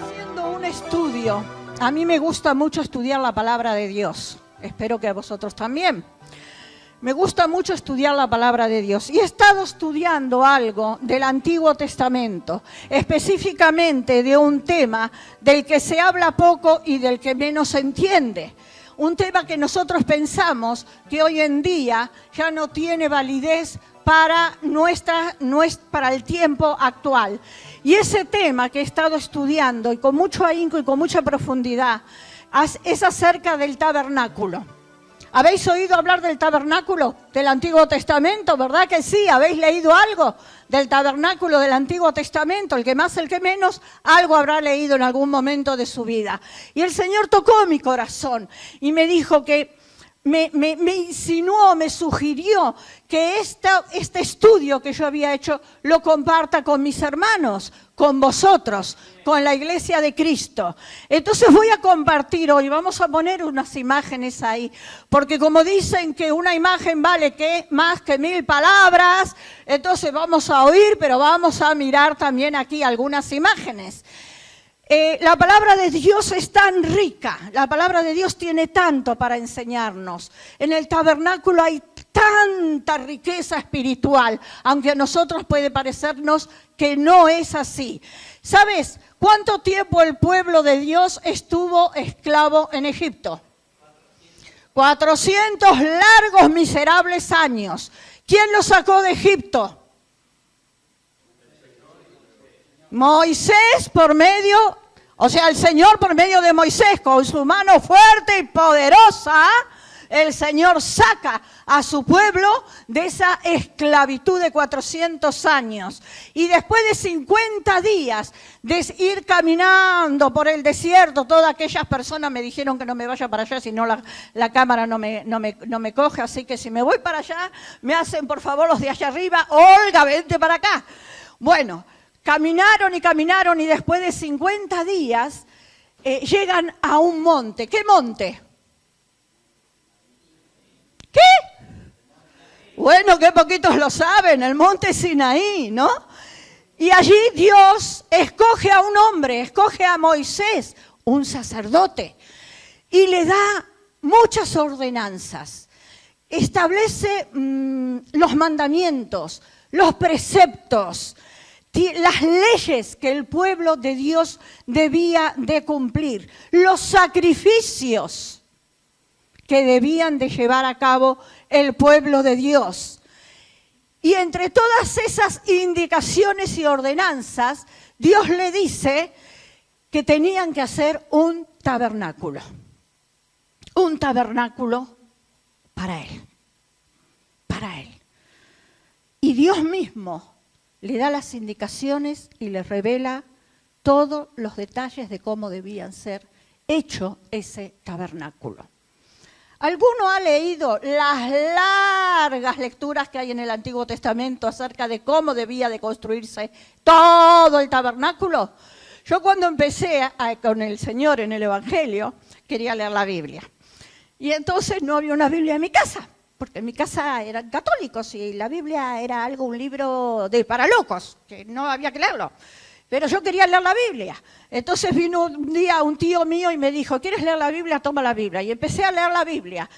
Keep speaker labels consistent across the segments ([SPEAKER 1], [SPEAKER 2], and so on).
[SPEAKER 1] Haciendo un estudio, a mí me gusta mucho estudiar la palabra de Dios. Espero que a vosotros también. Me gusta mucho estudiar la palabra de Dios y he estado estudiando algo del Antiguo Testamento, específicamente de un tema del que se habla poco y del que menos se entiende. Un tema que nosotros pensamos que hoy en día ya no tiene validez para el tiempo actual. Y ese tema que he estado estudiando y con mucho ahínco y con mucha profundidad es acerca del tabernáculo. ¿Habéis oído hablar del tabernáculo del Antiguo Testamento? ¿Verdad que sí? ¿Habéis leído algo del tabernáculo del Antiguo Testamento? El que más, el que menos, algo habrá leído en algún momento de su vida. Y el Señor tocó mi corazón y me dijo que me insinuó, me sugirió que este estudio que yo había hecho lo comparta con mis hermanos, con vosotros, con la Iglesia de Cristo. Entonces voy a compartir hoy, vamos a poner unas imágenes ahí, porque como dicen que una imagen vale más que 1000 palabras, entonces vamos a oír, pero vamos a mirar también aquí algunas imágenes. La palabra de Dios es tan rica, la palabra de Dios tiene tanto para enseñarnos. En el tabernáculo hay tanta riqueza espiritual, aunque a nosotros puede parecernos que no es así. ¿Sabes cuánto tiempo el pueblo de Dios estuvo esclavo en Egipto? 400 largos, miserables años. ¿Quién los sacó de Egipto? Moisés el Señor por medio de Moisés, con su mano fuerte y poderosa, el Señor saca a su pueblo de esa esclavitud de 400 años. Y después de 50 días de ir caminando por el desierto, todas aquellas personas me dijeron que no me vaya para allá, si no la cámara no me coge, así que si me voy para allá, me hacen por favor los de allá arriba, Olga, vente para acá. Bueno, caminaron y después de 50 días llegan a un monte. ¿Qué monte? ¿Qué? Bueno, qué poquitos lo saben, el monte Sinaí, ¿no? Y allí Dios escoge a un hombre, escoge a Moisés, un sacerdote, y le da muchas ordenanzas. Establece los mandamientos, los preceptos, las leyes que el pueblo de Dios debía de cumplir, los sacrificios que debían de llevar a cabo el pueblo de Dios. Y entre todas esas indicaciones y ordenanzas, Dios le dice que tenían que hacer un tabernáculo para Él. Y Dios mismo le da las indicaciones y le revela todos los detalles de cómo debían ser hecho ese tabernáculo. ¿Alguno ha leído las largas lecturas que hay en el Antiguo Testamento acerca de cómo debía de construirse todo el tabernáculo? Yo cuando empecé con el Señor en el Evangelio, quería leer la Biblia. Y entonces no había una Biblia en mi casa, porque en mi casa eran católicos y la Biblia era un libro para locos, que no había que leerlo. Pero yo quería leer la Biblia. Entonces vino un día un tío mío y me dijo, ¿quieres leer la Biblia? Toma la Biblia. Y empecé a leer la Biblia.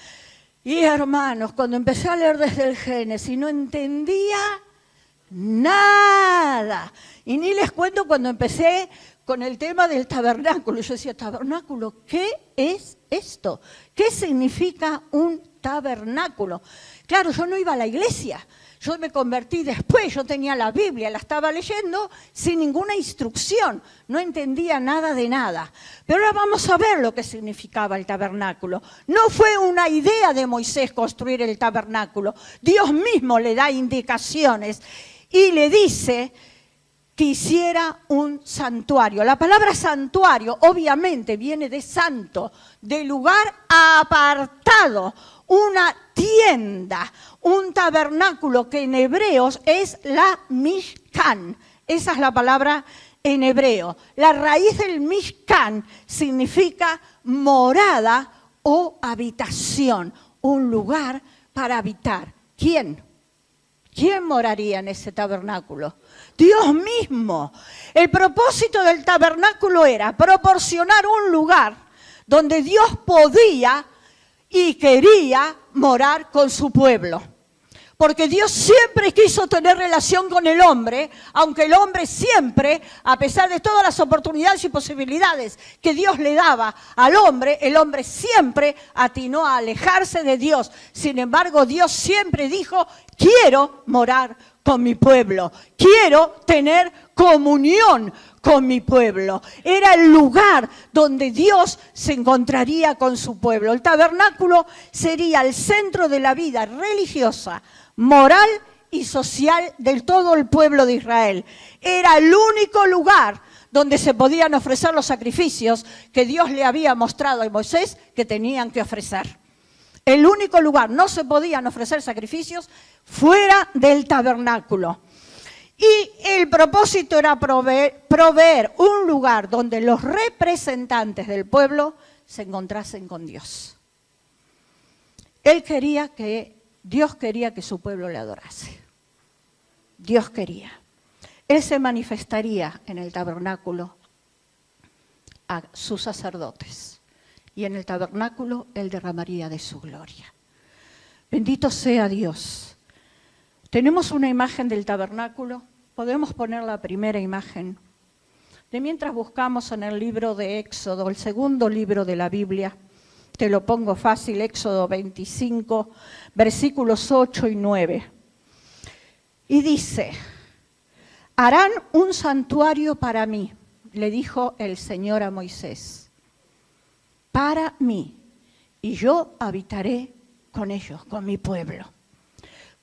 [SPEAKER 1] Y hermanos, cuando empecé a leer desde el Génesis, no entendía nada. Y ni les cuento cuando empecé con el tema del tabernáculo. Yo decía, tabernáculo, ¿qué es esto? ¿Qué significa un tabernáculo? Claro, yo no iba a la iglesia. Yo me convertí después, yo tenía la Biblia, la estaba leyendo sin ninguna instrucción, no entendía nada de nada. Pero ahora vamos a ver lo que significaba el tabernáculo. No fue una idea de Moisés construir el tabernáculo. Dios mismo le da indicaciones y le dice que hiciera un santuario. La palabra santuario obviamente viene de santo, de lugar apartado, una tienda, un tabernáculo que en hebreos es la Mishkan. Esa es la palabra en hebreo. La raíz del Mishkan significa morada o habitación, un lugar para habitar. ¿Quién? ¿Quién moraría en ese tabernáculo? Dios mismo. El propósito del tabernáculo era proporcionar un lugar donde Dios podía y quería morar con su pueblo. Porque Dios siempre quiso tener relación con el hombre, aunque el hombre siempre, a pesar de todas las oportunidades y posibilidades que Dios le daba al hombre, el hombre siempre atinó a alejarse de Dios. Sin embargo, Dios siempre dijo, quiero morar con mi pueblo, quiero tener comunión con mi pueblo. Era el lugar donde Dios se encontraría con su pueblo. El tabernáculo sería el centro de la vida religiosa, moral y social de todo el pueblo de Israel. Era el único lugar donde se podían ofrecer los sacrificios que Dios le había mostrado a Moisés que tenían que ofrecer. El único lugar, no se podían ofrecer sacrificios fuera del tabernáculo. Y el propósito era proveer un lugar donde los representantes del pueblo se encontrasen con Dios. Dios quería que su pueblo le adorase. Dios quería. Él se manifestaría en el tabernáculo a sus sacerdotes. Y en el tabernáculo Él derramaría de su gloria. Bendito sea Dios. Tenemos una imagen del tabernáculo. Podemos poner la primera imagen. De mientras buscamos en el libro de Éxodo, el segundo libro de la Biblia, te lo pongo fácil, Éxodo 25, versículos 8 y 9. Y dice, harán un santuario para mí, le dijo el Señor a Moisés, para mí, y yo habitaré con ellos, con mi pueblo.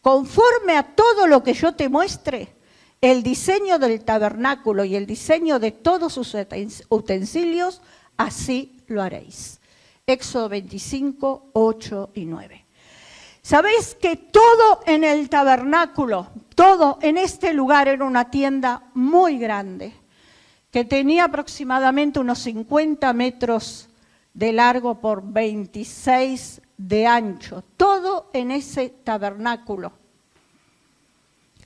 [SPEAKER 1] Conforme a todo lo que yo te muestre, el diseño del tabernáculo y el diseño de todos sus utensilios, así lo haréis. Éxodo 25, 8 y 9. ¿Sabéis que todo en el tabernáculo, todo en este lugar era una tienda muy grande, que tenía aproximadamente unos 50 metros de largo por 26 de ancho? Todo en ese tabernáculo.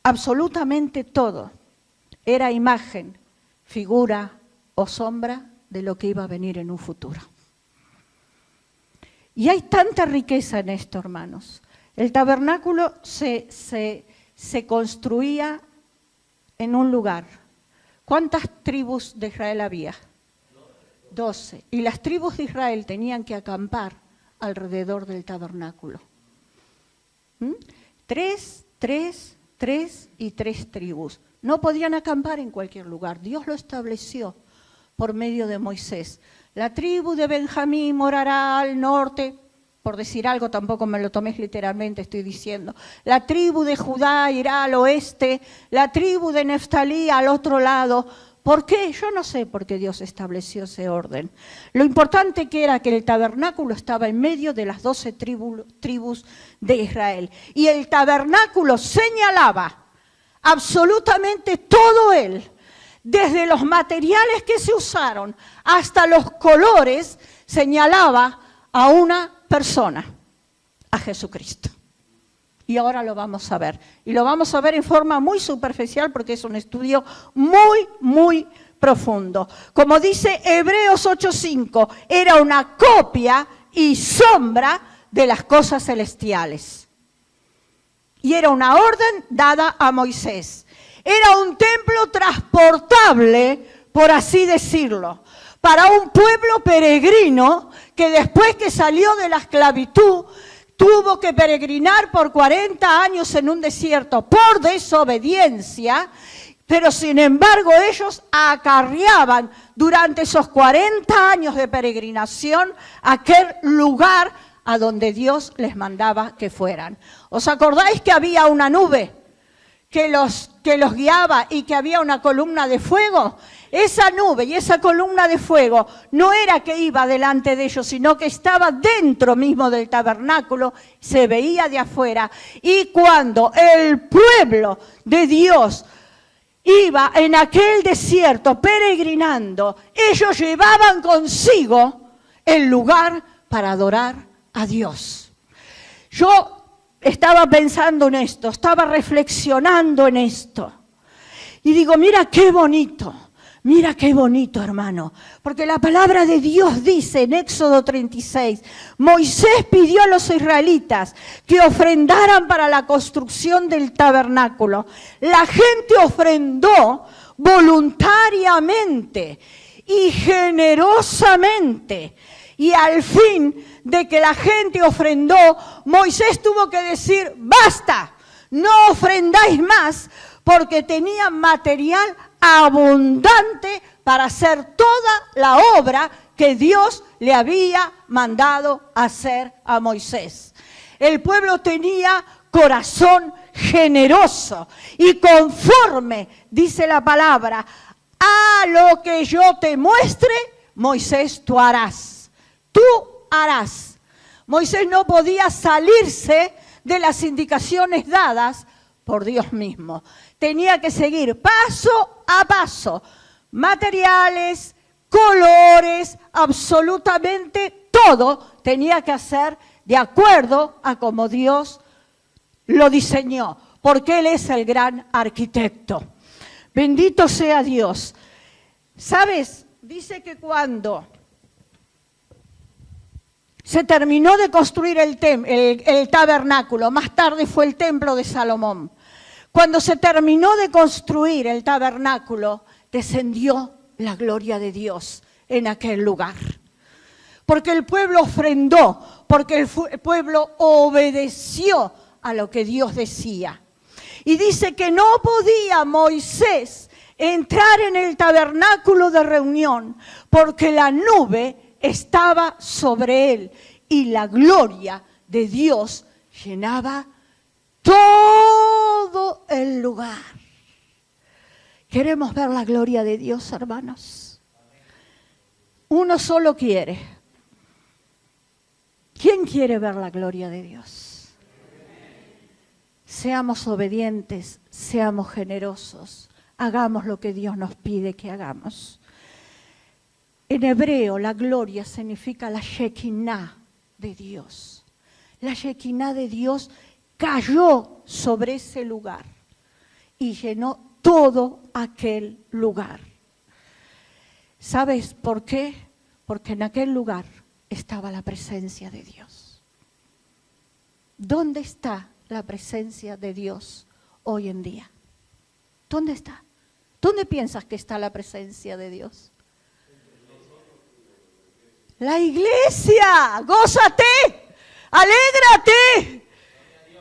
[SPEAKER 1] Absolutamente todo era imagen, figura o sombra de lo que iba a venir en un futuro. Y hay tanta riqueza en esto, hermanos. El tabernáculo se construía en un lugar. ¿Cuántas tribus de Israel había? 12. Y las tribus de Israel tenían que acampar alrededor del tabernáculo. 3 y 3 tribus. No podían acampar en cualquier lugar. Dios lo estableció por medio de Moisés. La tribu de Benjamín morará al norte, por decir algo, tampoco me lo tomes literalmente, estoy diciendo. La tribu de Judá irá al oeste, la tribu de Neftalí al otro lado. ¿Por qué? Yo no sé por qué Dios estableció ese orden. Lo importante que era que el tabernáculo estaba en medio de las 12 tribus de Israel. Y el tabernáculo señalaba absolutamente todo él, desde los materiales que se usaron hasta los colores, señalaba a una persona, a Jesucristo. Y ahora lo vamos a ver. Y lo vamos a ver en forma muy superficial porque es un estudio muy, muy profundo. Como dice Hebreos 8:5, era una copia y sombra de las cosas celestiales. Y era una orden dada a Moisés. Era un templo transportable, por así decirlo, para un pueblo peregrino que después que salió de la esclavitud tuvo que peregrinar por 40 años en un desierto por desobediencia, pero sin embargo ellos acarreaban durante esos 40 años de peregrinación aquel lugar a donde Dios les mandaba que fueran. ¿Os acordáis que había una nube que los guiaba y que había una columna de fuego? Esa nube y esa columna de fuego no era que iba delante de ellos, sino que estaba dentro mismo del tabernáculo, se veía de afuera. Y cuando el pueblo de Dios iba en aquel desierto peregrinando, ellos llevaban consigo el lugar para adorar a Dios. Yo estaba pensando en esto, estaba reflexionando en esto. Y digo, mira qué bonito, hermano. Porque la palabra de Dios dice en Éxodo 36, Moisés pidió a los israelitas que ofrendaran para la construcción del tabernáculo. La gente ofrendó voluntariamente y generosamente. Y al fin de que la gente ofrendó, Moisés tuvo que decir, basta, no ofrendáis más, porque tenían material abundante para hacer toda la obra que Dios le había mandado hacer a Moisés. El pueblo tenía corazón generoso y conforme, dice la palabra, a lo que yo te muestre, Moisés, tú harás. Tú harás. Moisés no podía salirse de las indicaciones dadas por Dios mismo. Tenía que seguir paso a paso, materiales, colores, absolutamente todo tenía que hacer de acuerdo a como Dios lo diseñó, porque Él es el gran arquitecto. Bendito sea Dios. ¿Sabes? Dice que cuando se terminó de construir el tabernáculo, más tarde fue el templo de Salomón. Cuando se terminó de construir el tabernáculo, descendió la gloria de Dios en aquel lugar. Porque el pueblo ofrendó, porque el pueblo obedeció a lo que Dios decía. Y dice que no podía Moisés entrar en el tabernáculo de reunión, porque la nube estaba sobre él y la gloria de Dios llenaba todo el lugar. ¿Queremos ver la gloria de Dios, hermanos? Uno solo quiere. ¿Quién quiere ver la gloria de Dios? Seamos obedientes, seamos generosos, hagamos lo que Dios nos pide que hagamos. En hebreo, la gloria significa la Shekinah de Dios. La Shekinah de Dios cayó sobre ese lugar y llenó todo aquel lugar. ¿Sabes por qué? Porque en aquel lugar estaba la presencia de Dios. ¿Dónde está la presencia de Dios hoy en día? ¿Dónde está? ¿Dónde piensas que está la presencia de Dios? La iglesia, gózate, alégrate.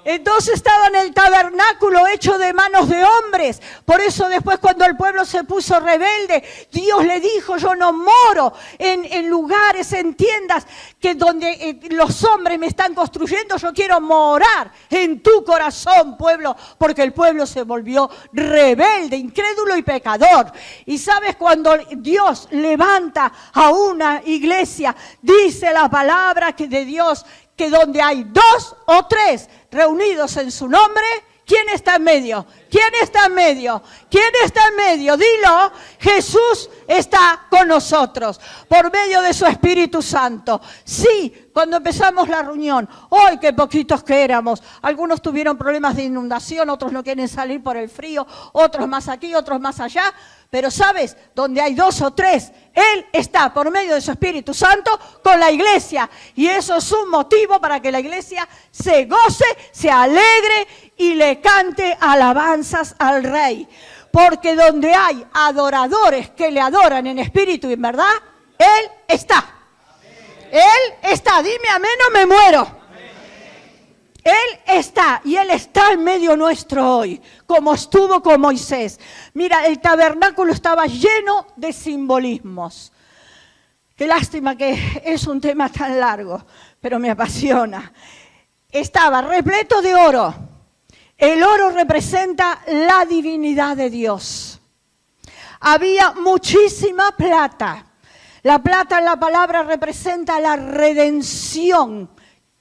[SPEAKER 1] Entonces estaba en el tabernáculo hecho de manos de hombres. Por eso después cuando el pueblo se puso rebelde, Dios le dijo, yo no moro en lugares, en tiendas que donde los hombres me están construyendo. Yo quiero morar en tu corazón, pueblo, porque el pueblo se volvió rebelde, incrédulo y pecador. Y sabes, cuando Dios levanta a una iglesia, dice la palabra que de Dios, que donde hay 2 o 3 reunidos en su nombre, ¿quién está en medio? ¿Quién está en medio? ¿Quién está en medio? Dilo, Jesús está con nosotros por medio de su Espíritu Santo. Sí, cuando empezamos la reunión, ¡ay, qué poquitos que éramos! Algunos tuvieron problemas de inundación, otros no quieren salir por el frío, otros más aquí, otros más allá. Pero ¿sabes? Donde hay 2 o 3, Él está por medio de su Espíritu Santo con la iglesia. Y eso es un motivo para que la iglesia se goce, se alegre y le cante alabanzas al Rey. Porque donde hay adoradores que le adoran en espíritu y en verdad, Él está. Él está. Dime amén o me muero. Él está, y Él está en medio nuestro hoy, como estuvo con Moisés. Mira, el tabernáculo estaba lleno de simbolismos. Qué lástima que es un tema tan largo, pero me apasiona. Estaba repleto de oro. El oro representa la divinidad de Dios. Había muchísima plata. La plata en la palabra representa la redención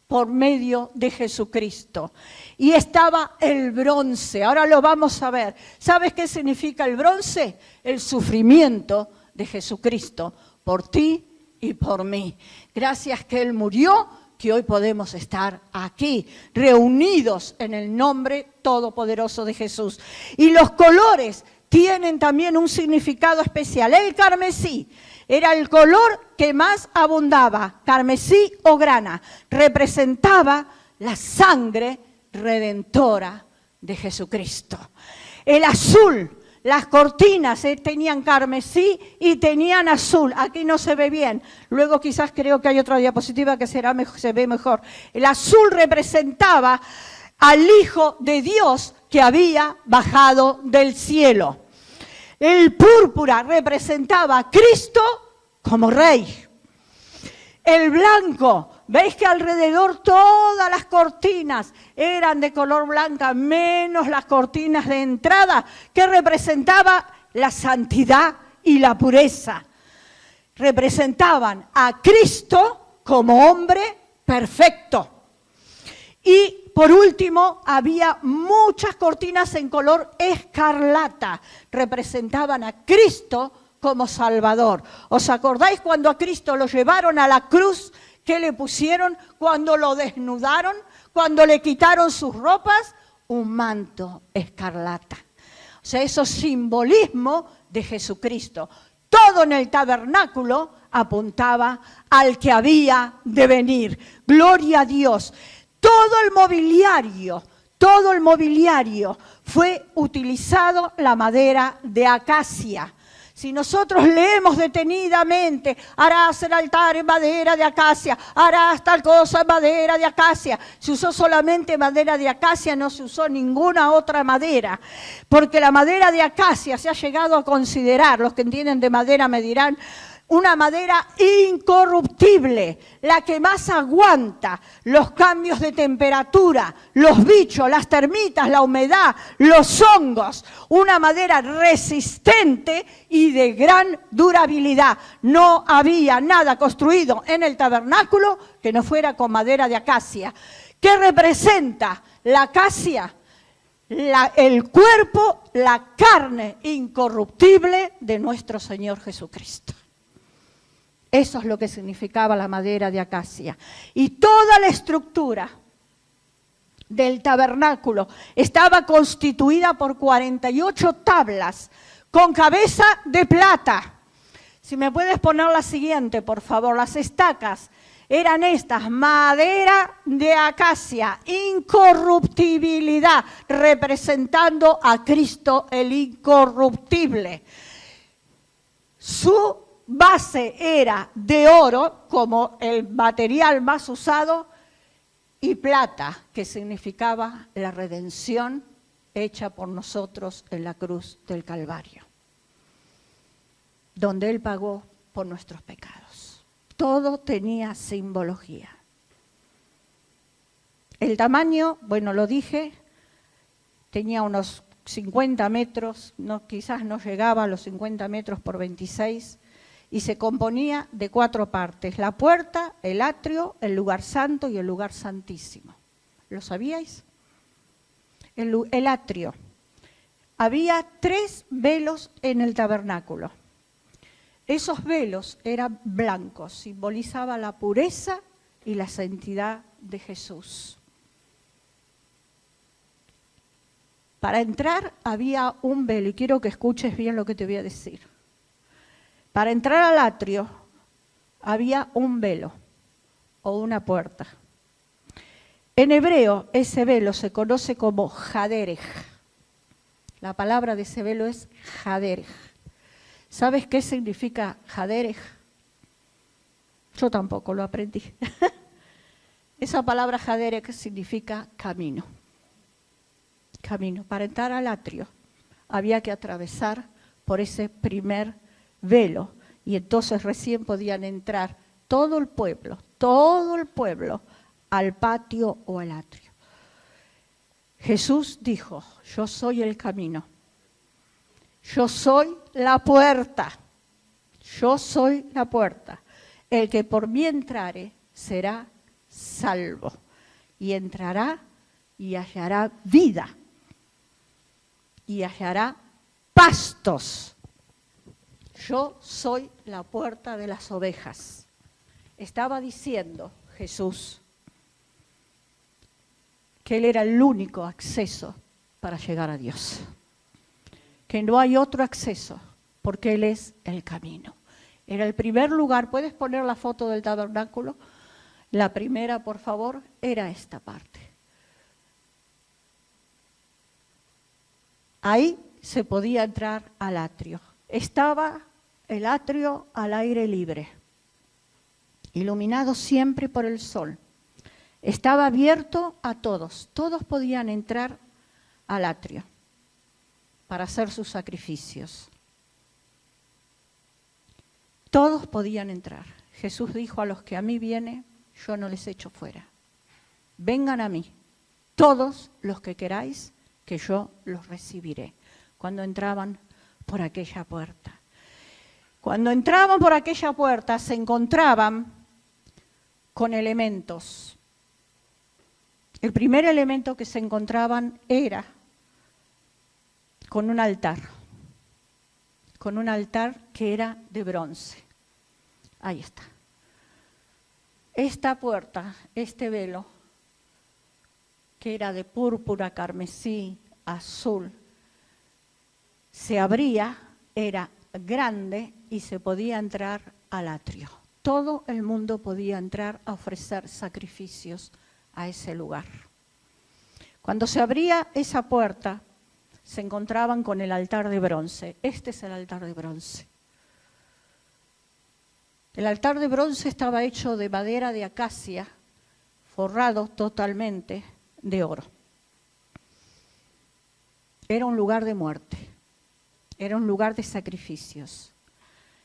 [SPEAKER 1] por medio de Jesucristo. Y estaba el bronce, ahora lo vamos a ver. ¿Sabes qué significa el bronce? El sufrimiento de Jesucristo por ti y por mí. Gracias que Él murió, que hoy podemos estar aquí, reunidos en el nombre todopoderoso de Jesús. Y los colores tienen también un significado especial. El carmesí era el color que más abundaba, carmesí o grana, representaba la sangre redentora de Jesucristo. El azul, las cortinas tenían carmesí y tenían azul. Aquí no se ve bien. Luego quizás creo que hay otra diapositiva que se ve mejor. El azul representaba al Hijo de Dios que había bajado del cielo. El púrpura representaba a Cristo como Rey. El blanco, veis que alrededor todas las cortinas eran de color blanca, menos las cortinas de entrada, que representaba la santidad y la pureza. Representaban a Cristo como hombre perfecto. Y por último, había muchas cortinas en color escarlata. Representaban a Cristo como Salvador. ¿Os acordáis cuando a Cristo lo llevaron a la cruz? ¿Qué le pusieron cuando lo desnudaron? Cuando le quitaron sus ropas, un manto escarlata. O sea, eso es simbolismo de Jesucristo. Todo en el tabernáculo apuntaba al que había de venir. Gloria a Dios. Todo el mobiliario fue utilizado la madera de acacia. Si nosotros leemos detenidamente, harás el altar en madera de acacia, harás tal cosa en madera de acacia. Se usó solamente madera de acacia, no se usó ninguna otra madera. Porque la madera de acacia se ha llegado a considerar, los que entienden de madera me dirán, una madera incorruptible, la que más aguanta los cambios de temperatura, los bichos, las termitas, la humedad, los hongos. Una madera resistente y de gran durabilidad. No había nada construido en el tabernáculo que no fuera con madera de acacia. ¿Qué representa la acacia? El cuerpo, la carne incorruptible de nuestro Señor Jesucristo. Eso es lo que significaba la madera de acacia. Y toda la estructura del tabernáculo estaba constituida por 48 tablas con cabeza de plata. Si me puedes poner la siguiente, por favor. Las estacas eran estas, madera de acacia, incorruptibilidad, representando a Cristo el incorruptible. Su base era de oro, como el material más usado, y plata, que significaba la redención hecha por nosotros en la cruz del Calvario, donde Él pagó por nuestros pecados. Todo tenía simbología. El tamaño, bueno, lo dije, tenía unos 50 metros, quizás no llegaba a los 50 metros por 26, y se componía de 4 partes: la puerta, el atrio, el lugar santo y el lugar santísimo. ¿Lo sabíais? El atrio. Había 3 velos en el tabernáculo. Esos velos eran blancos, simbolizaba la pureza y la santidad de Jesús. Para entrar había un velo, y quiero que escuches bien lo que te voy a decir. Para entrar al atrio había un velo o una puerta. En hebreo ese velo se conoce como jaderej. La palabra de ese velo es jaderej. ¿Sabes qué significa jaderej? Yo tampoco lo aprendí. Esa palabra jaderej significa camino. Camino. Para entrar al atrio había que atravesar por ese primer velo, y entonces recién podían entrar todo el pueblo al patio o al atrio. Jesús dijo: yo soy el camino, yo soy la puerta, yo soy la puerta. El que por mí entrare será salvo, y entrará y hallará vida, y hallará pastos. Yo soy la puerta de las ovejas. Estaba diciendo Jesús que Él era el único acceso para llegar a Dios. Que no hay otro acceso, porque Él es el camino. Era el primer lugar. ¿Puedes poner la foto del tabernáculo? La primera, por favor, era esta parte. Ahí se podía entrar al atrio. Estaba el atrio al aire libre, iluminado siempre por el sol. Estaba abierto a todos. Todos podían entrar al atrio para hacer sus sacrificios. Todos podían entrar. Jesús dijo: a los que a mí vienen, yo no les echo fuera. Vengan a mí, todos los que queráis, que yo los recibiré. Cuando entraban por aquella puerta. Cuando entraban por aquella puerta se encontraban con elementos. El primer elemento que se encontraban era con un altar que era de bronce. Ahí está. Esta puerta, este velo, que era de púrpura, carmesí, azul, se abría, era grande y se podía entrar al atrio. Todo el mundo podía entrar a ofrecer sacrificios a ese lugar. Cuando se abría esa puerta, se encontraban con el altar de bronce. Este es el altar de bronce. El altar de bronce estaba hecho de madera de acacia, forrado totalmente de oro. Era un lugar de muerte, era un lugar de sacrificios.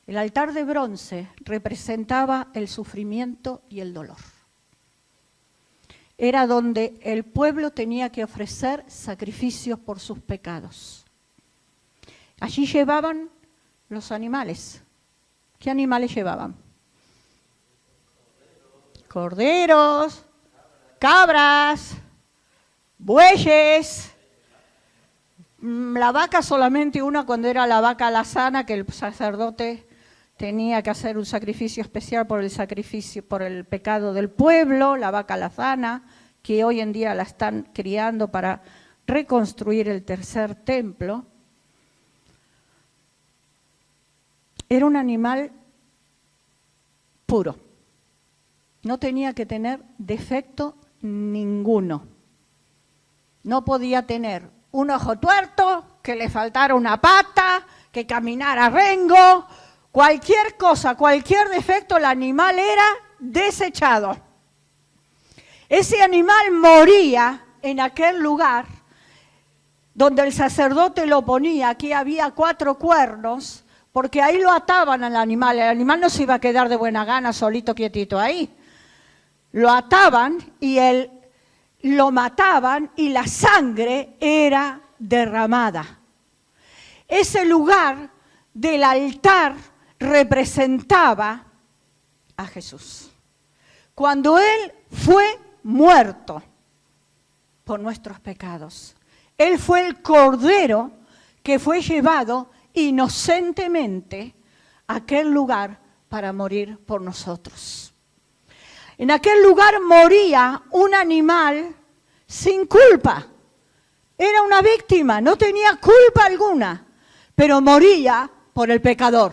[SPEAKER 1] El altar de bronce representaba el sufrimiento y el dolor. Era donde el pueblo tenía que ofrecer sacrificios por sus pecados. Allí llevaban los animales. ¿Qué animales llevaban? Corderos, cabras, bueyes. La vaca solamente una, cuando era la vaca alazana, que el sacerdote tenía que hacer un sacrificio especial por el pecado del pueblo, la vaca alazana, que hoy en día la están criando para reconstruir el tercer templo. Era un animal puro. No tenía que tener defecto ninguno. No podía tener un ojo tuerto, que le faltara una pata, que caminara rengo, cualquier cosa, cualquier defecto, el animal era desechado. Ese animal moría en aquel lugar donde el sacerdote lo ponía. Aquí había 4 cuernos, porque ahí lo ataban al animal. El animal no se iba a quedar de buena gana solito, quietito ahí. Lo ataban y lo mataban y la sangre era derramada. Ese lugar del altar representaba a Jesús. Cuando Él fue muerto por nuestros pecados, Él fue el cordero que fue llevado inocentemente a aquel lugar para morir por nosotros. En aquel lugar moría un animal sin culpa. Era una víctima, no tenía culpa alguna, pero moría por el pecador.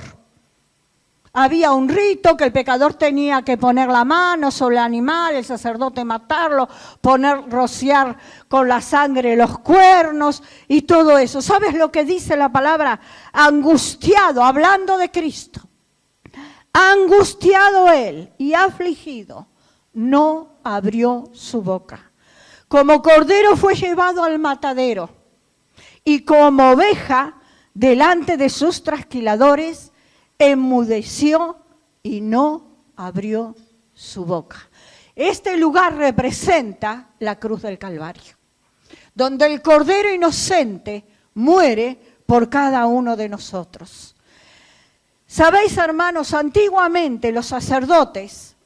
[SPEAKER 1] Había un rito que el pecador tenía que poner la mano sobre el animal, el sacerdote matarlo, rociar con la sangre los cuernos y todo eso. ¿Sabes lo que dice la palabra? Angustiado, hablando de Cristo. Angustiado Él y afligido, no abrió su boca. Como cordero fue llevado al matadero y como oveja delante de sus trasquiladores enmudeció y no abrió su boca. Este lugar representa la cruz del Calvario, donde el cordero inocente muere por cada uno de nosotros. Sabéis, hermanos, antiguamente los sacerdotes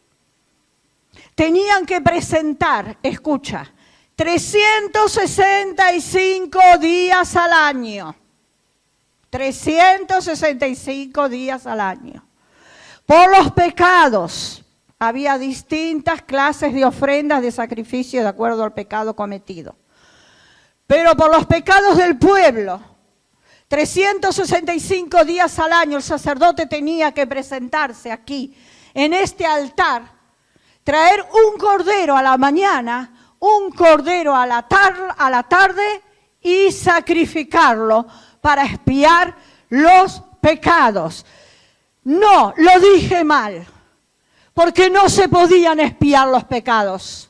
[SPEAKER 1] tenían que presentar, escucha, 365 días al año. 365 días al año. Por los pecados Había distintas clases de ofrendas de sacrificio de acuerdo al pecado cometido. Pero por los pecados del pueblo, 365 días al año el sacerdote tenía que presentarse aquí, en este altar, traer un cordero a la mañana, un cordero a la tarde y sacrificarlo para expiar los pecados. No, lo dije mal, porque no se podían expiar los pecados.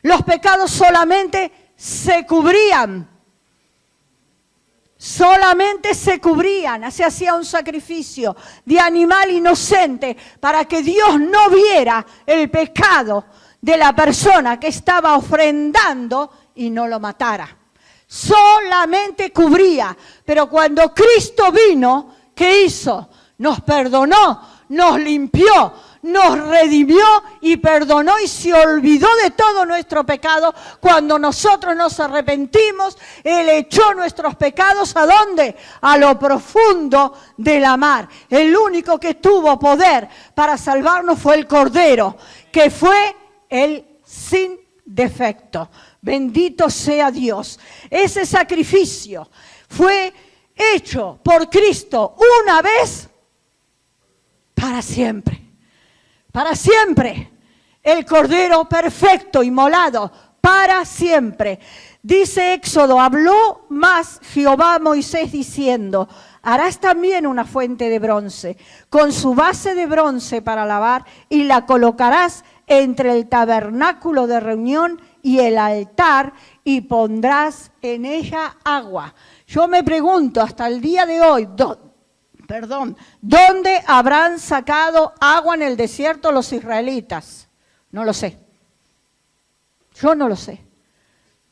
[SPEAKER 1] Los pecados solamente se cubrían. Solamente se cubrían, se hacía un sacrificio de animal inocente para que Dios no viera el pecado de la persona que estaba ofrendando y no lo matara. Solamente cubría, pero cuando Cristo vino, ¿qué hizo? Nos perdonó, nos limpió, nos redimió y perdonó y se olvidó de todo nuestro pecado. Cuando nosotros nos arrepentimos, Él echó nuestros pecados ¿a dónde? A lo profundo de la mar. El único que tuvo poder para salvarnos fue el Cordero, que fue el sin defecto. Bendito sea Dios. Ese sacrificio fue hecho por Cristo una vez para siempre. Para siempre, el Cordero perfecto, inmolado, para siempre. Dice Éxodo, habló más Jehová a Moisés diciendo, harás también una fuente de bronce, con su base de bronce para lavar, y la colocarás entre el tabernáculo de reunión y el altar, y pondrás en ella agua. Yo me pregunto, hasta el día de hoy, ¿dónde habrán sacado agua en el desierto los israelitas? No lo sé. Yo no lo sé.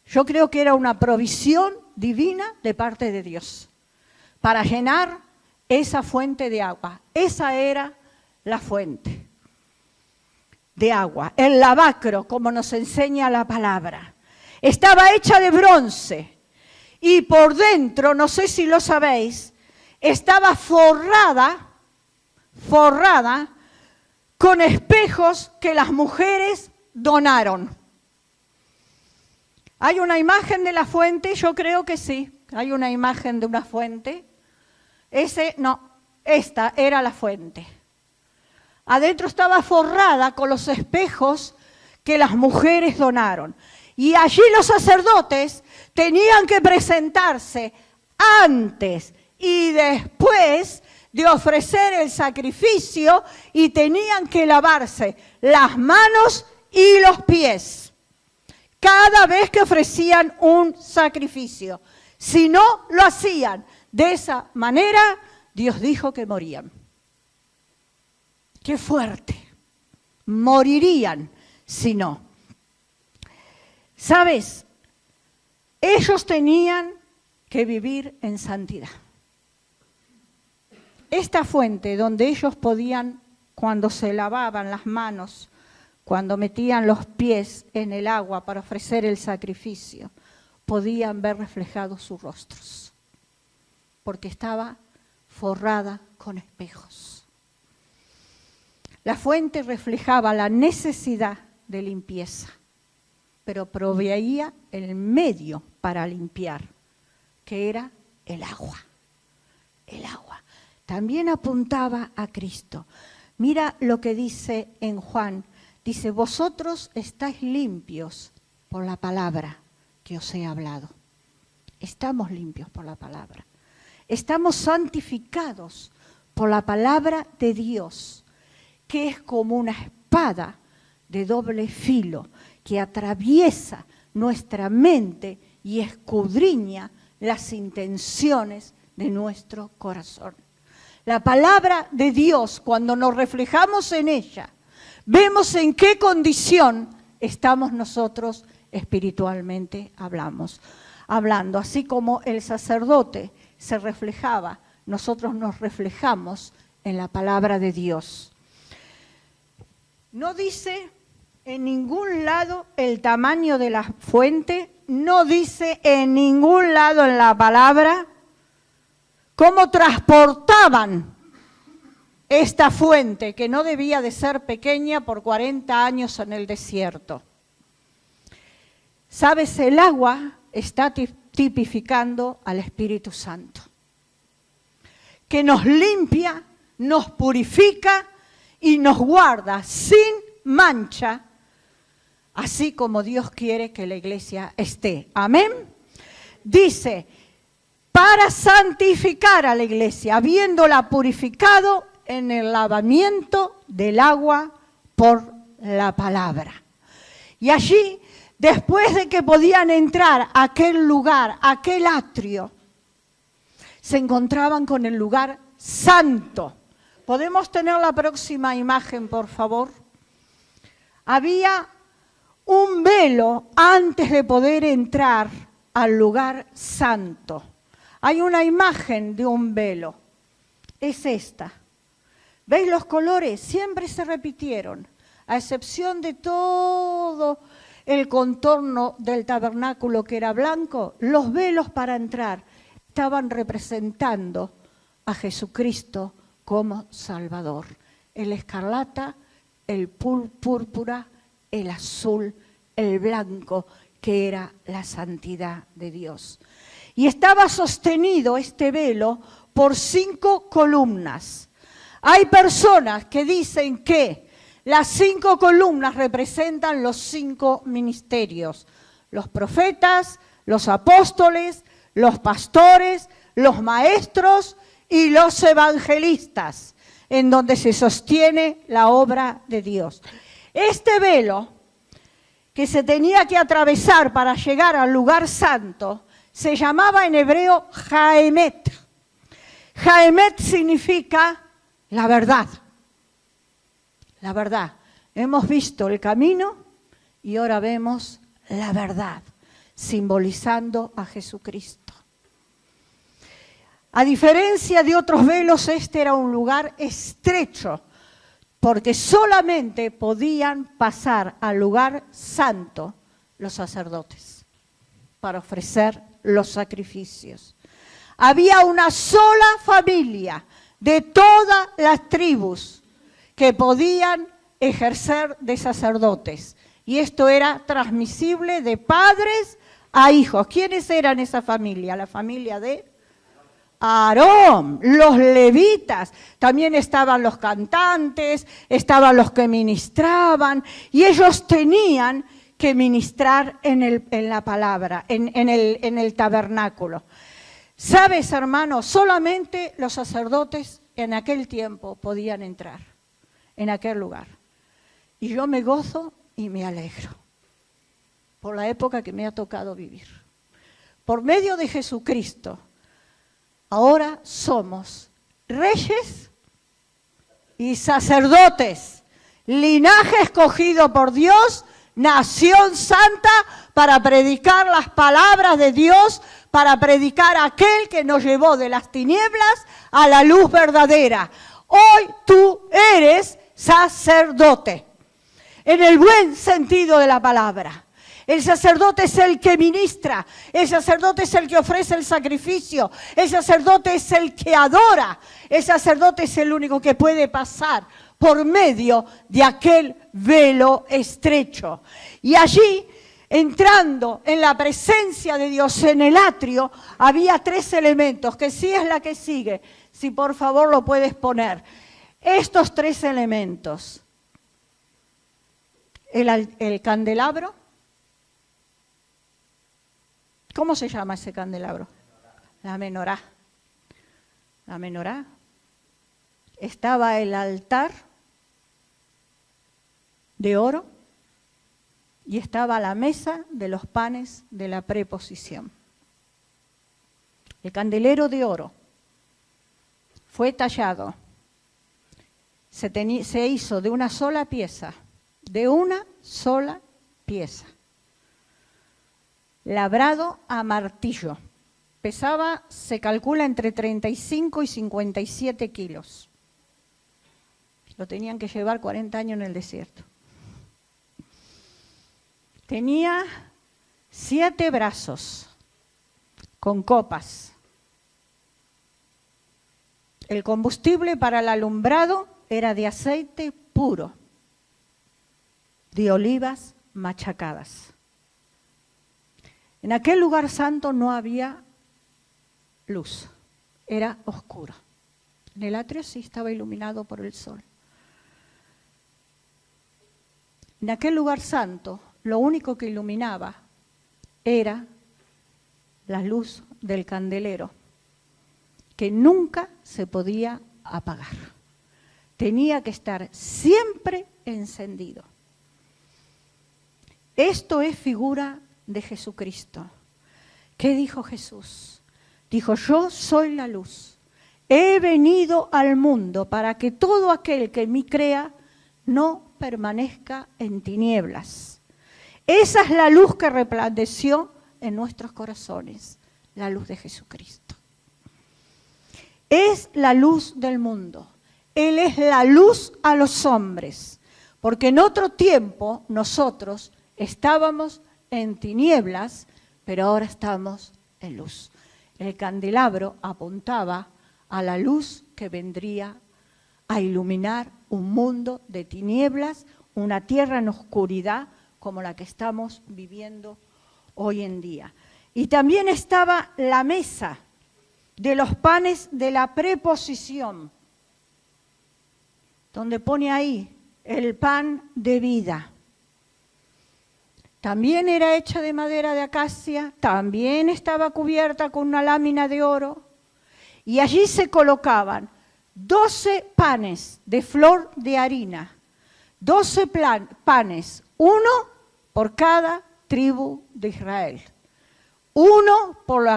[SPEAKER 1] Yo creo que era una provisión divina de parte de Dios para llenar esa fuente de agua. Esa era la fuente de agua. El lavacro, como nos enseña la palabra, estaba hecha de bronce y por dentro, no sé si lo sabéis, estaba forrada con espejos que las mujeres donaron. ¿Hay una imagen de la fuente? Yo creo que sí. Hay una imagen de una fuente. Esta era la fuente. Adentro estaba forrada con los espejos que las mujeres donaron. Y allí los sacerdotes tenían que presentarse antes y después de ofrecer el sacrificio y tenían que lavarse las manos y los pies cada vez que ofrecían un sacrificio. Si no lo hacían de esa manera, Dios dijo que morían. ¡Qué fuerte! Morirían si no. ¿Sabes? Ellos tenían que vivir en santidad. Esta fuente donde ellos podían, cuando se lavaban las manos, cuando metían los pies en el agua para ofrecer el sacrificio, podían ver reflejados sus rostros, porque estaba forrada con espejos. La fuente reflejaba la necesidad de limpieza, pero proveía el medio para limpiar, que era el agua. El agua. También apuntaba a Cristo. Mira lo que dice en Juan. Dice, vosotros estáis limpios por la palabra que os he hablado. Estamos limpios por la palabra. Estamos santificados por la palabra de Dios, que es como una espada de doble filo que atraviesa nuestra mente y escudriña las intenciones de nuestro corazón. La palabra de Dios, cuando nos reflejamos en ella, vemos en qué condición estamos nosotros espiritualmente hablando. Así como el sacerdote se reflejaba, nosotros nos reflejamos en la palabra de Dios. No dice en ningún lado el tamaño de la fuente, no dice en ningún lado en la palabra cómo transportaban esta fuente, que no debía de ser pequeña por 40 años en el desierto. ¿Sabes? El agua está tipificando al Espíritu Santo, que nos limpia, nos purifica y nos guarda sin mancha, así como Dios quiere que la iglesia esté. Amén. Dice, para santificar a la iglesia, habiéndola purificado en el lavamiento del agua por la palabra. Y allí, después de que podían entrar a aquel lugar, a aquel atrio, se encontraban con el lugar santo. ¿Podemos tener la próxima imagen, por favor? Había un velo antes de poder entrar al lugar santo. Hay una imagen de un velo. Es esta. ¿Veis los colores? Siempre se repitieron, a excepción de todo el contorno del tabernáculo que era blanco. Los velos para entrar estaban representando a Jesucristo como Salvador. El escarlata, el púrpura, el azul, el blanco, que era la santidad de Dios. Y estaba sostenido este velo por 5 columnas. Hay personas que dicen que las 5 columnas representan los 5 ministerios: los profetas, los apóstoles, los pastores, los maestros y los evangelistas, en donde se sostiene la obra de Dios. Este velo, que se tenía que atravesar para llegar al lugar santo, se llamaba en hebreo Jaemet. Jaemet significa la verdad. La verdad. Hemos visto el camino y ahora vemos la verdad, simbolizando a Jesucristo. A diferencia de otros velos, este era un lugar estrecho, porque solamente podían pasar al lugar santo los sacerdotes para ofrecer los sacrificios. Había una sola familia de todas las tribus que podían ejercer de sacerdotes, y esto era transmisible de padres a hijos. ¿Quiénes eran esa familia? La familia de Aarón, los levitas. También estaban los cantantes, estaban los que ministraban, y ellos tenían que ministrar en la palabra, en el tabernáculo. ¿Sabes, hermano? Solamente los sacerdotes en aquel tiempo podían entrar en aquel lugar. Y yo me gozo y me alegro por la época que me ha tocado vivir. Por medio de Jesucristo, ahora somos reyes y sacerdotes, linaje escogido por Dios, nación santa, para predicar las palabras de Dios, para predicar a aquel que nos llevó de las tinieblas a la luz verdadera. Hoy tú eres sacerdote, en el buen sentido de la palabra. El sacerdote es el que ministra, el sacerdote es el que ofrece el sacrificio, el sacerdote es el que adora, el sacerdote es el único que puede pasar por medio de aquel velo estrecho. Y allí, entrando en la presencia de Dios en el atrio, había 3 elementos, que sí es la que sigue, si por favor lo puedes poner. Estos 3 elementos: el candelabro. ¿Cómo se llama ese candelabro? La menorá. La menorá. Estaba el altar de oro y estaba la mesa de los panes de la preposición. El candelero de oro fue tallado, se hizo de una sola pieza, labrado a martillo. Pesaba, se calcula, entre 35 y 57 kilos. Lo tenían que llevar 40 años en el desierto. Tenía 7 brazos con copas. El combustible para el alumbrado era de aceite puro, de olivas machacadas. En aquel lugar santo no había luz, era oscuro. En el atrio sí estaba iluminado por el sol. En aquel lugar santo, lo único que iluminaba era la luz del candelero, que nunca se podía apagar. Tenía que estar siempre encendido. Esto es figura de Jesucristo. ¿Qué dijo Jesús? Dijo, yo soy la luz. He venido al mundo para que todo aquel que en mí crea no permanezca en tinieblas. Esa es la luz que resplandeció en nuestros corazones, la luz de Jesucristo. Es la luz del mundo. Él es la luz a los hombres, porque en otro tiempo nosotros estábamos en tinieblas, pero ahora estamos en luz. El candelabro apuntaba a la luz que vendría a iluminar un mundo de tinieblas, una tierra en oscuridad como la que estamos viviendo hoy en día. Y también estaba la mesa de los panes de la preposición, donde pone ahí el pan de vida. También era hecha de madera de acacia, también estaba cubierta con una lámina de oro, y allí se colocaban 12 panes de flor de harina, 12 panes, uno por cada tribu de Israel. Uno por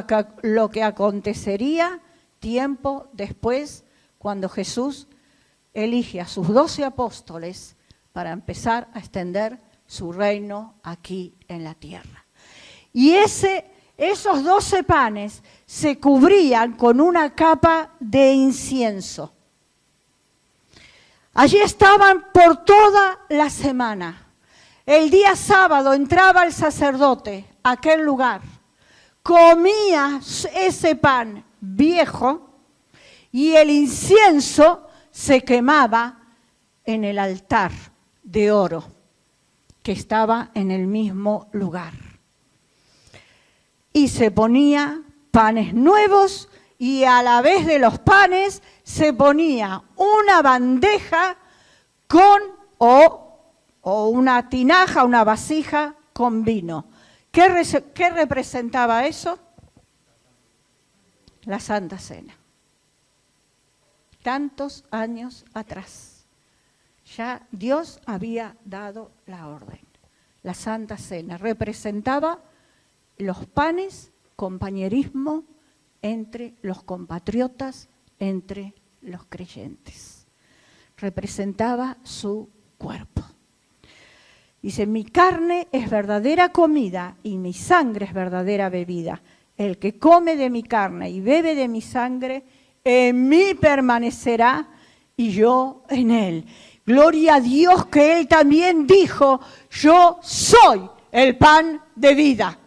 [SPEAKER 1] lo que acontecería tiempo después, cuando Jesús elige a sus 12 apóstoles para empezar a extender su reino aquí en la tierra. Y esos 12 panes se cubrían con una capa de incienso. Allí estaban por toda la semana. El día sábado entraba el sacerdote a aquel lugar, comía ese pan viejo y el incienso se quemaba en el altar de oro que estaba en el mismo lugar. Y se ponía panes nuevos y a la vez de los panes se ponía una bandeja con o una tinaja, una vasija con vino. ¿Qué representaba eso? La Santa Cena. Tantos años atrás, ya Dios había dado la orden. La Santa Cena representaba los panes, compañerismo entre los compatriotas, entre los creyentes. Representaba su cuerpo. Dice, mi carne es verdadera comida y mi sangre es verdadera bebida. El que come de mi carne y bebe de mi sangre, en mí permanecerá y yo en él. Gloria a Dios que Él también dijo, yo soy el pan de vida.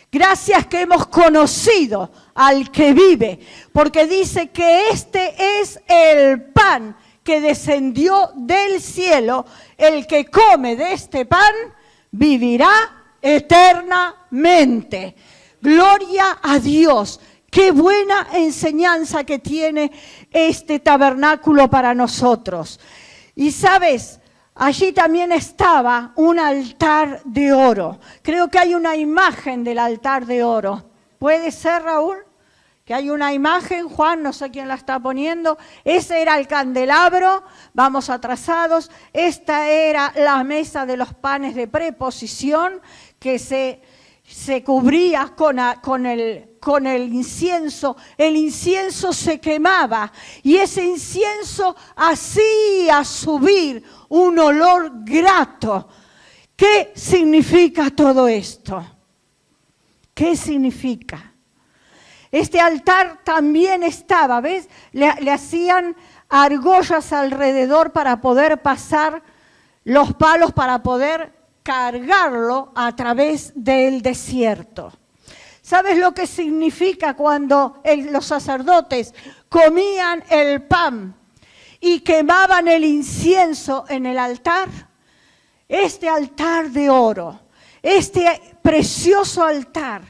[SPEAKER 1] Gracias que hemos conocido al que vive, porque dice que este es el pan que descendió del cielo. El que come de este pan vivirá eternamente. Gloria a Dios. Qué buena enseñanza que tiene este tabernáculo para nosotros. Y sabes, allí también estaba un altar de oro. Creo que hay una imagen del altar de oro. ¿Puede ser, Raúl? Que hay una imagen, Juan, no sé quién la está poniendo. Ese era el candelabro, vamos atrasados. Esta era la mesa de los panes de preposición que se cubría con el incienso. El incienso se quemaba y ese incienso hacía subir un olor grato. ¿Qué significa todo esto? ¿Qué significa? Este altar también estaba, ¿ves? Le hacían argollas alrededor para poder pasar los palos, para poder cargarlo a través del desierto. ¿Sabes lo que significa cuando los sacerdotes comían el pan y quemaban el incienso en el altar? Este altar de oro, este precioso altar,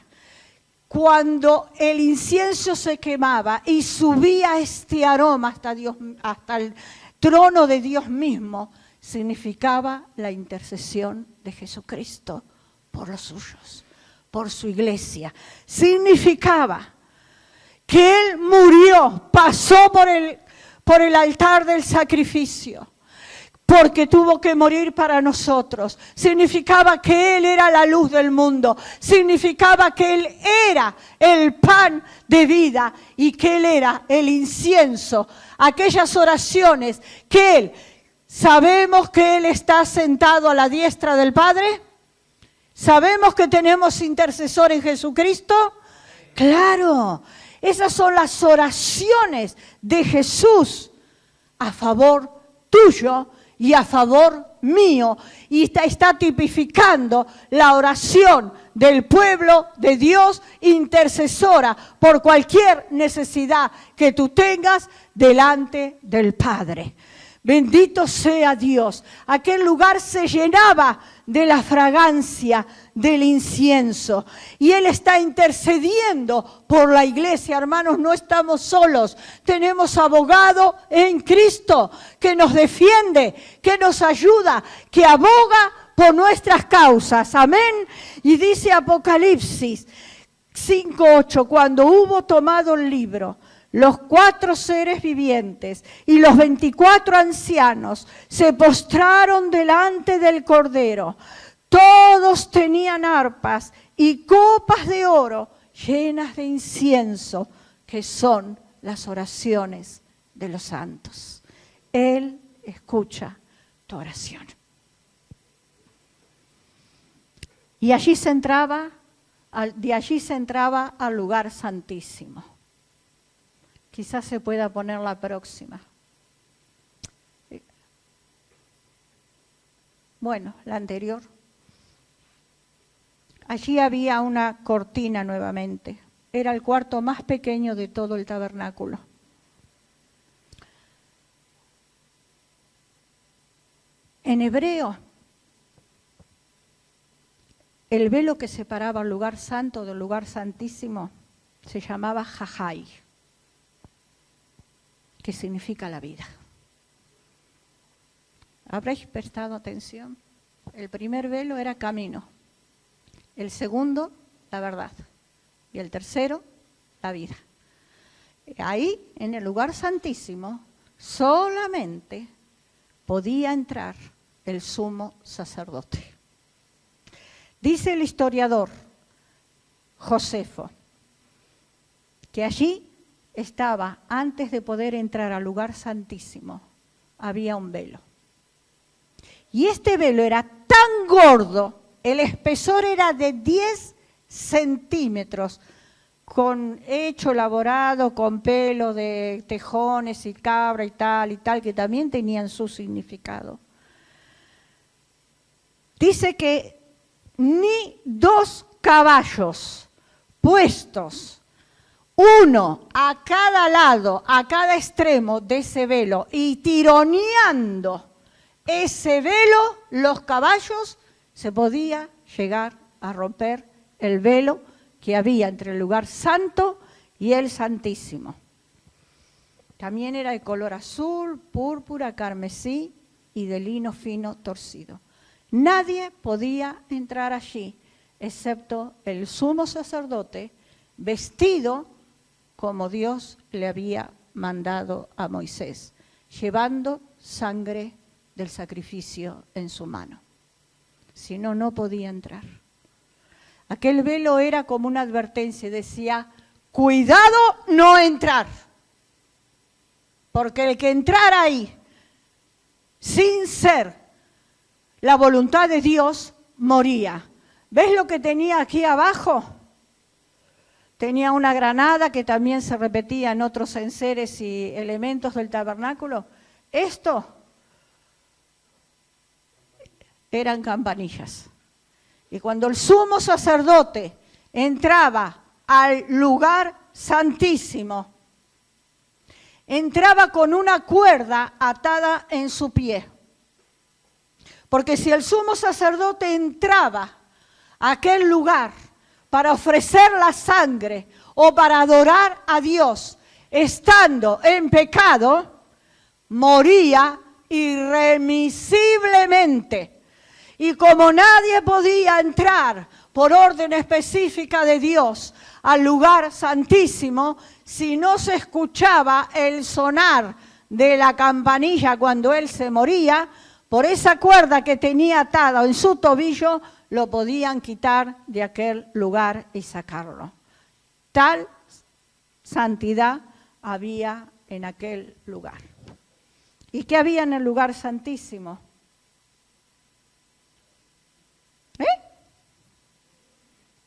[SPEAKER 1] cuando el incienso se quemaba y subía este aroma hasta el trono de Dios mismo, significaba la intercesión de Jesucristo por los suyos, por su iglesia. Significaba que Él murió, pasó por el altar del sacrificio, porque tuvo que morir para nosotros. Significaba que Él era la luz del mundo. Significaba que Él era el pan de vida y que Él era el incienso. Aquellas oraciones que Él, sabemos que Él está sentado a la diestra del Padre. ¿Sabemos que tenemos intercesor en Jesucristo? Claro, esas son las oraciones de Jesús a favor tuyo y a favor mío, y está tipificando la oración del pueblo de Dios intercesora por cualquier necesidad que tú tengas delante del Padre. Bendito sea Dios. Aquel lugar se llenaba de la fragancia del incienso. Y Él está intercediendo por la iglesia. Hermanos, no estamos solos. Tenemos abogado en Cristo que nos defiende, que nos ayuda, que aboga por nuestras causas. Amén. Y dice Apocalipsis 5:8, cuando hubo tomado el libro, los 4 seres vivientes y los 24 ancianos se postraron delante del Cordero. Todos tenían arpas y copas de oro llenas de incienso, que son las oraciones de los santos. Él escucha tu oración. Y allí de allí se entraba al lugar santísimo. Quizás se pueda poner la próxima. Bueno, la anterior. Allí había una cortina nuevamente. Era el cuarto más pequeño de todo el tabernáculo. En hebreo, el velo que separaba el lugar santo del lugar santísimo se llamaba jajai, que significa la vida. ¿Habréis prestado atención? El primer velo era camino, el segundo, la verdad, y el tercero, la vida. Ahí, en el lugar santísimo, solamente podía entrar el sumo sacerdote. Dice el historiador Josefo que allí estaba, antes de poder entrar al lugar santísimo, había un velo. Y este velo era tan gordo, el espesor era de 10 centímetros, elaborado con pelo de tejones y cabra y tal, que también tenían su significado. Dice que ni 2 caballos puestos, uno a cada lado, a cada extremo de ese velo, y tironeando ese velo, los caballos, se podía llegar a romper el velo que había entre el lugar santo y el santísimo. También era de color azul, púrpura, carmesí y de lino fino torcido. Nadie podía entrar allí, excepto el sumo sacerdote, vestido como Dios le había mandado a Moisés, llevando sangre del sacrificio en su mano. Si no, no podía entrar. Aquel velo era como una advertencia, decía, cuidado no entrar, porque el que entrara ahí sin ser la voluntad de Dios, moría. ¿Ves lo que tenía aquí abajo? Tenía una granada que también se repetía en otros enseres y elementos del tabernáculo. Esto eran campanillas. Y cuando el sumo sacerdote entraba al lugar santísimo, entraba con una cuerda atada en su pie. Porque si el sumo sacerdote entraba a aquel lugar para ofrecer la sangre o para adorar a Dios, estando en pecado, moría irremisiblemente. Y como nadie podía entrar por orden específica de Dios al lugar santísimo, si no se escuchaba el sonar de la campanilla cuando él se moría, por esa cuerda que tenía atada en su tobillo, lo podían quitar de aquel lugar y sacarlo. Tal santidad había en aquel lugar. ¿Y qué había en el lugar santísimo?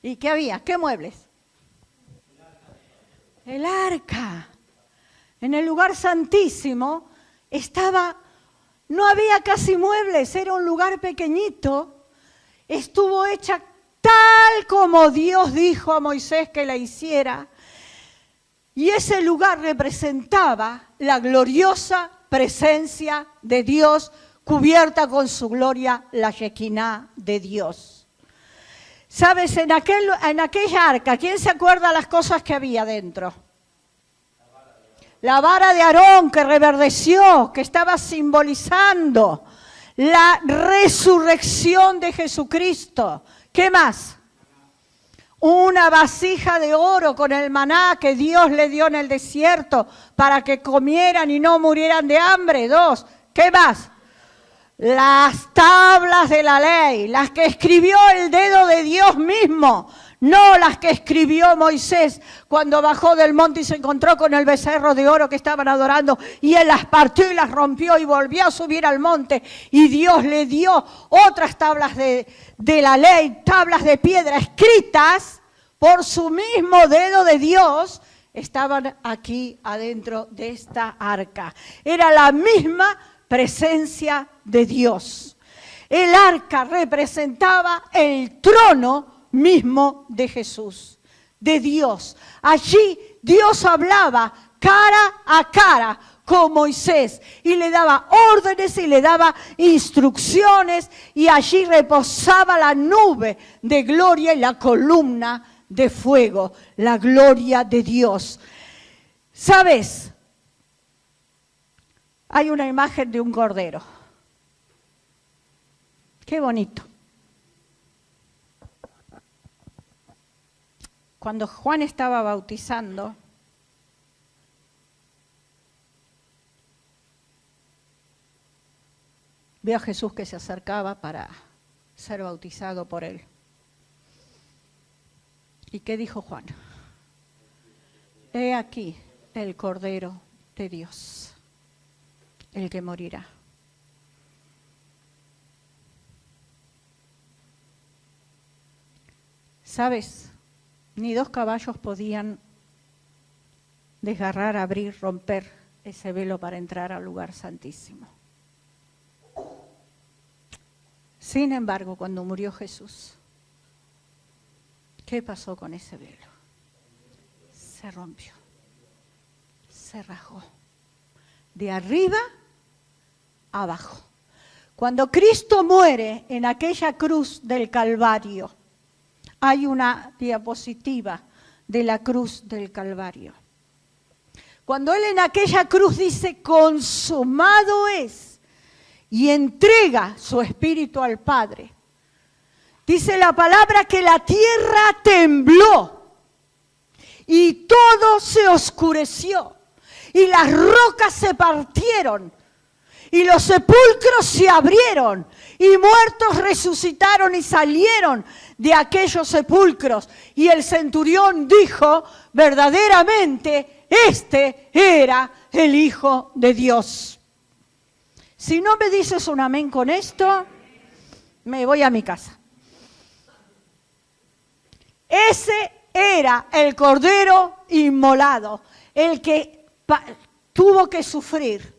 [SPEAKER 1] ¿Y qué había? ¿Qué muebles? El arca. En el lugar santísimo no había casi muebles, era un lugar pequeñito. Estuvo hecha tal como Dios dijo a Moisés que la hiciera. Y ese lugar representaba la gloriosa presencia de Dios, cubierta con su gloria, la Shekinah de Dios. ¿Sabes? En aquella arca, ¿quién se acuerda las cosas que había dentro? La vara de Aarón que reverdeció, que estaba simbolizando la resurrección de Jesucristo. ¿Qué más? Una vasija de oro con el maná que Dios le dio en el desierto para que comieran y no murieran de hambre. 2. ¿Qué más? Las tablas de la ley, las que escribió el dedo de Dios mismo, no las que escribió Moisés cuando bajó del monte y se encontró con el becerro de oro que estaban adorando, y él las partió y las rompió y volvió a subir al monte, y Dios le dio otras tablas de la ley, tablas de piedra escritas por su mismo dedo de Dios, estaban aquí adentro de esta arca. Era la misma presencia de Dios. El arca representaba el trono mismo de Jesús, de Dios. Allí Dios hablaba cara a cara con Moisés y le daba órdenes y le daba instrucciones, y allí reposaba la nube de gloria y la columna de fuego, la gloria de Dios. ¿Sabes? Hay una imagen de un cordero. Qué bonito. Cuando Juan estaba bautizando, vio a Jesús que se acercaba para ser bautizado por él. ¿Y qué dijo Juan? He aquí el Cordero de Dios, el que morirá. ¿Sabes? Ni 2 caballos podían desgarrar, abrir, romper ese velo para entrar al lugar santísimo. Sin embargo, cuando murió Jesús, ¿qué pasó con ese velo? Se rompió, se rajó, de arriba a abajo. Cuando Cristo muere en aquella cruz del Calvario, hay una diapositiva de la cruz del Calvario. Cuando Él en aquella cruz dice, consumado es, y entrega su espíritu al Padre, dice la palabra que la tierra tembló y todo se oscureció y las rocas se partieron y los sepulcros se abrieron y muertos resucitaron y salieron de aquellos sepulcros. Y el centurión dijo, verdaderamente, este era el Hijo de Dios. Si no me dices un amén con esto, me voy a mi casa. Ese era el Cordero inmolado, el que tuvo que sufrir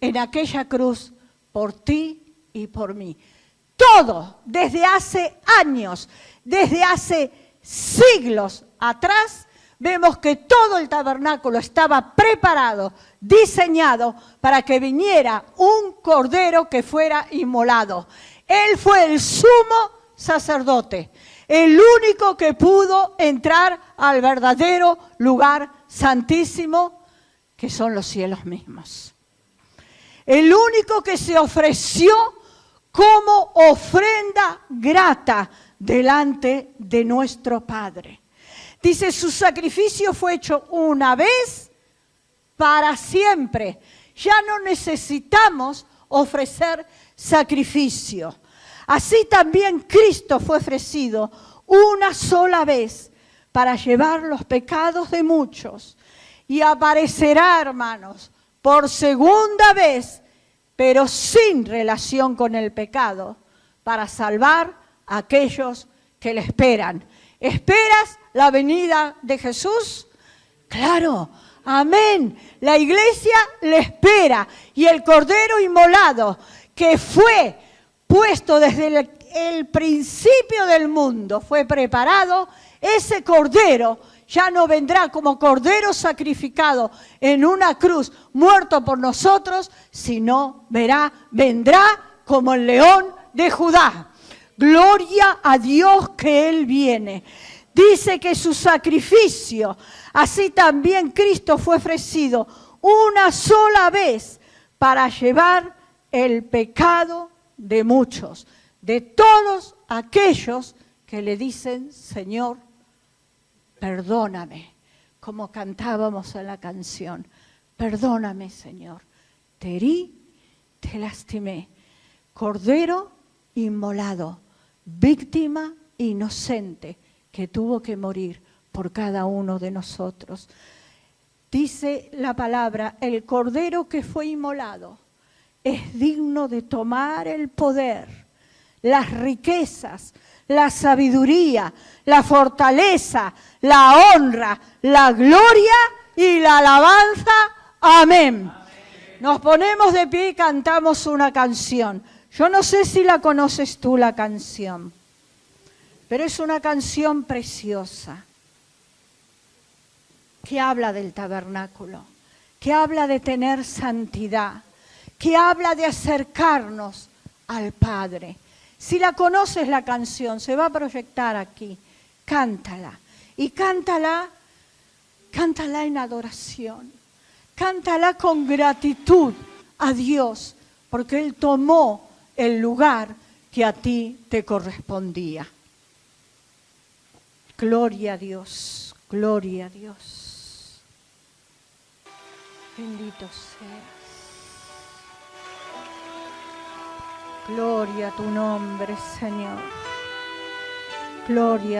[SPEAKER 1] en aquella cruz por ti y por mí. Todo, desde hace años, desde hace siglos atrás, vemos que todo el tabernáculo estaba preparado, diseñado para que viniera un cordero que fuera inmolado. Él fue el sumo sacerdote, el único que pudo entrar al verdadero lugar santísimo, que son los cielos mismos. El único que se ofreció como ofrenda grata delante de nuestro Padre. Dice, su sacrificio fue hecho una vez para siempre. Ya no necesitamos ofrecer sacrificio. Así también Cristo fue ofrecido una sola vez para llevar los pecados de muchos. Y aparecerá, hermanos, por segunda vez, pero sin relación con el pecado, para salvar a aquellos que le esperan. ¿Esperas la venida de Jesús? Claro, amén. La iglesia le espera y el cordero inmolado que fue puesto desde el principio del mundo, fue preparado, ese cordero ya no vendrá como cordero sacrificado en una cruz, muerto por nosotros, sino vendrá como el león de Judá. Gloria a Dios que Él viene. Dice que su sacrificio, así también Cristo fue ofrecido una sola vez para llevar el pecado de muchos, de todos aquellos que le dicen, Señor, perdóname, como cantábamos en la canción. Perdóname, Señor. Te herí, te lastimé. Cordero inmolado, víctima inocente que tuvo que morir por cada uno de nosotros. Dice la palabra, el cordero que fue inmolado es digno de tomar el poder, las riquezas, la sabiduría, la fortaleza, la honra, la gloria y la alabanza. Amén. Nos ponemos de pie y cantamos una canción. Yo no sé si la conoces tú, la canción, pero es una canción preciosa que habla del tabernáculo, que habla de tener santidad, que habla de acercarnos al Padre. Si la conoces la canción, se va a proyectar aquí, cántala. Y cántala en adoración, cántala con gratitud a Dios, porque Él tomó el lugar que a ti te correspondía. Gloria a Dios, gloria a Dios. Bendito seas. Gloria a tu nombre, Señor. Gloria